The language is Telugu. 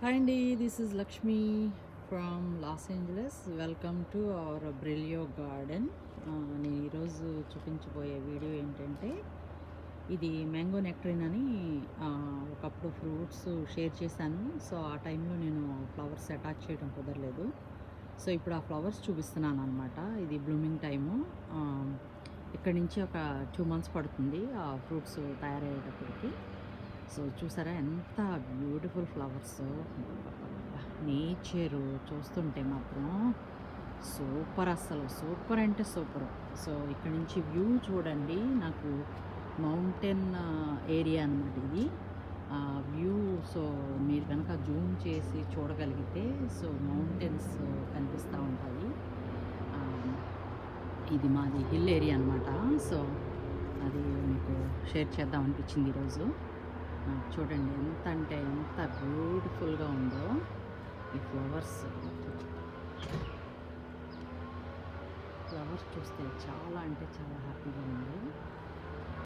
హాయ్ అండి, this is Lakshmi from Los Angeles. Welcome to our Brilio garden. నేను ఈరోజు చూపించబోయే వీడియో ఏంటంటే, ఇది మ్యాంగో నెక్టరిన్ అని ఒకప్పుడు ఫ్రూట్స్ షేర్ చేశాను. సో ఆ టైంలో నేను ఫ్లవర్స్ అటాచ్ చేయడం కుదరలేదు. సో ఇప్పుడు ఆ ఫ్లవర్స్ చూపిస్తున్నాను అనమాట. ఇది బ్లూమింగ్ టైము. ఇక్కడి నుంచి ఒక 2 మంత్స్ పడుతుంది ఆ ఫ్రూట్స్ తయారయ్యేటప్పటికి. సో చూసారా ఎంత బ్యూటిఫుల్ ఫ్లవర్స్. నేచరు చూస్తుంటే మాత్రం సూపర్, అస్సలు సూపర్ అంటే సూపర్. సో ఇక్కడ నుంచి వ్యూ చూడండి. నాకు మౌంటైన్ ఏరియా అనమాట ఇది వ్యూ. సో మీరు కనుక జూమ్ చేసి చూడగలిగితే సో మౌంటైన్స్ కనిపిస్తూ ఉంటాయి. ఇది మాది హిల్ ఏరియా అనమాట. సో అది మీకు షేర్ చేద్దాం అనిపించింది ఈరోజు. చూడండి ఎంత అంటే ఎంత బ్యూటిఫుల్గా ఉందో ఈ ఫ్లవర్స్. ఫ్లవర్స్ చూస్తే చాలా అంటే చాలా హ్యాపీగా ఉంది.